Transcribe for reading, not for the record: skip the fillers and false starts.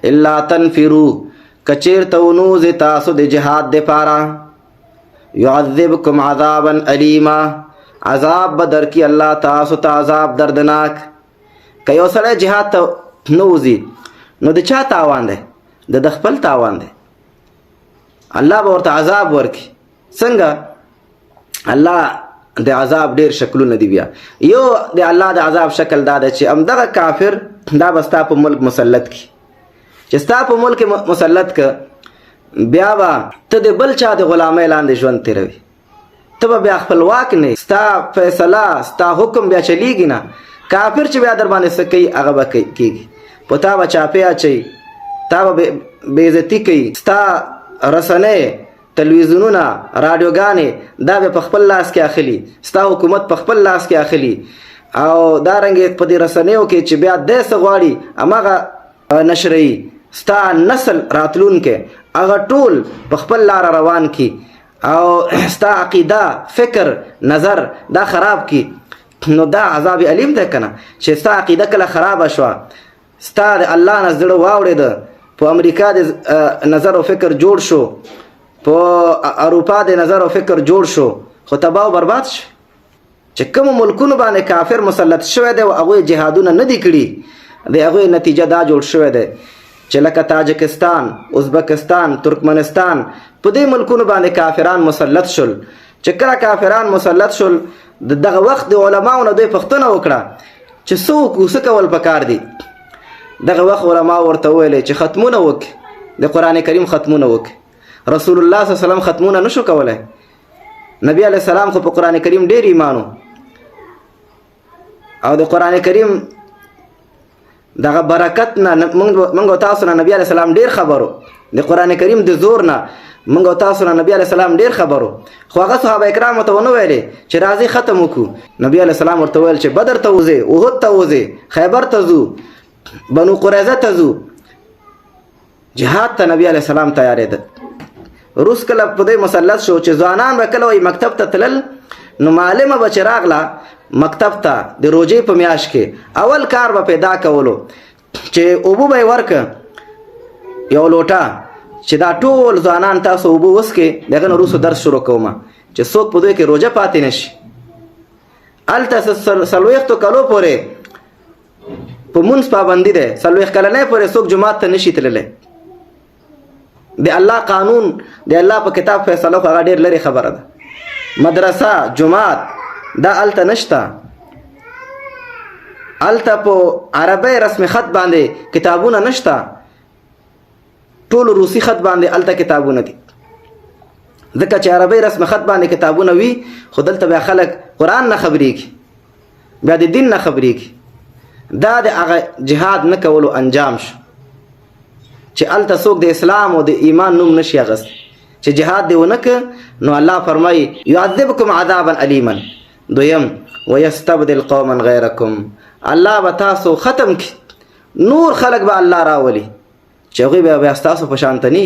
الا تنفروا کچیرته ونوځئ تاسو د جهاد دپاره یعذبکم عذابا الیما عذاب به درکړي الله تاسو ته عذاب دردناک. که یو سړی جهاد ته نه وځي نو د چا تاوان دی؟ د خپل تاوان دی. الله به ورته عذاب ورکړي. څنګه؟ الله د عذاب ډیر شکلونه دي. بیا یو د الله د عذاب شکل دا ده چې همدغه کافر دا به ستا په ملک مسلط کړي. چې ستا په ملک مسلط که بیا به ته د بل چا د غلامۍ لاندې ژوند تېروي. ته به بیا خپلواک نه، ستا فیصله ستا حکم بیا چلیږي نه. کافر چې بیا در باندې څه کوي هغه به کېږي. په تا به چاپې اچوي، تا به بېعزتي کوي. ستا رسنۍ، تلویزیونونه، راډیوګانې دا به په خپل لاس کې اخلي. ستا حکومت په خپل لاس کې اخلي. او دارنګې په دې رسنیو کې چې بیا دی څه غواړي هماغه نشروي. ستا نسل راتلونکی هغه ټول په خپل لاره روان کی او ستا عقیده، فکر، نظر دا خراب کی. نو دا عذاب علیم ده کنه چې ستا عقیده کله خراب شوه، ستا د الله نه زړه واوړېده، په امریکا د نظر او فکر جوړ شو، په اروپا د نظر او فکر جوړ شو، خو تباه و برباد شو. چې کومو ملکونو باندې کافر مسلط شوی دی او هغوی جهادونه نه دي کړي، د هغوی نتیجه دا جوړ شوی دی چې لکه تاجکستان، ازبکستان، ترکمنستان، په دې ملکونو باندې کافران مسلط شول. چې کله کافران مسلط شول دغه وخت د علماو نه دوی پوښتنه وکړه چې څه وکړو، څه کول پکار دي. دغه وخت علماو ورته وویلې چې ختمونه وکړي، د قرآن کریم ختمونه وکړي. رسول الله صلی الله علیه وسلم ختمونه نشو کولی. نبی علیه السلام خو په قرآن کریم ډېر ایمانو او د قرآن کریم دغه برکت نه موږ او تاسو نه نبی علیه السلام ډېر خبرو. د قرآن کریم د زور نه موږ او تاسو نه نبی علیه السلام ډېر خبرو. خو هغه صحابه کرامو ته ونه ویلې چې راځي ختم وکړو. نبی علیه السلام ورته ویل چې بدر ته وځې، احد ته وځې، خیبر ته ځو، بنو قریظه ته ځو. جهاد ته نبی علیه السلام تیارېده. روس کله په دې مسلط شو چې ځوانان به کله وایي مکتب ته تلل، نو معلمه به چې راغله مکتب ته د روژې په میاشت کې، اول کار به پیدا کولو چې اوبه به یې ورکه یو لوټه چې دا ټول ځوانان تاسو اوبه وڅښئ، د هغه نه وروسته درس شروع کومه چې څوک په دوی کې روژه پاتې نه شي. هلته 40 کلو پورې په مونځ پابندي دی، 40 کلنۍ پورې څوک جومات ته نشي تللی. د الله قانون، د الله په کتاب فیصله خو هغه ډېر لرې خبره ده. مدرسه، جومات دا هلته نشته. هلته په عربی رسم خط باندې کتابونه نشته، ټول روسي خط باندې هلته کتابونه دي. ځکه چې عربی رسم خط باندې کتابونه وي، خو دلته بیا خلک قرآن نه خبرېږي، بیا د دین نه خبرېږي. دا د هغه جهاد نه کولو انجام شو چې هلته څوک د اسلام او د ایمان نوم نشي اخیستی. چې جهاد دی ونه که نو الله فرمایي یعذبکم عذابا الیما. دویم ویستبدل قوما غیرکم، الله به تاسو ختم کړي، نور خلق به الله راولي چې هغوی بیا ستاسو په شانته نه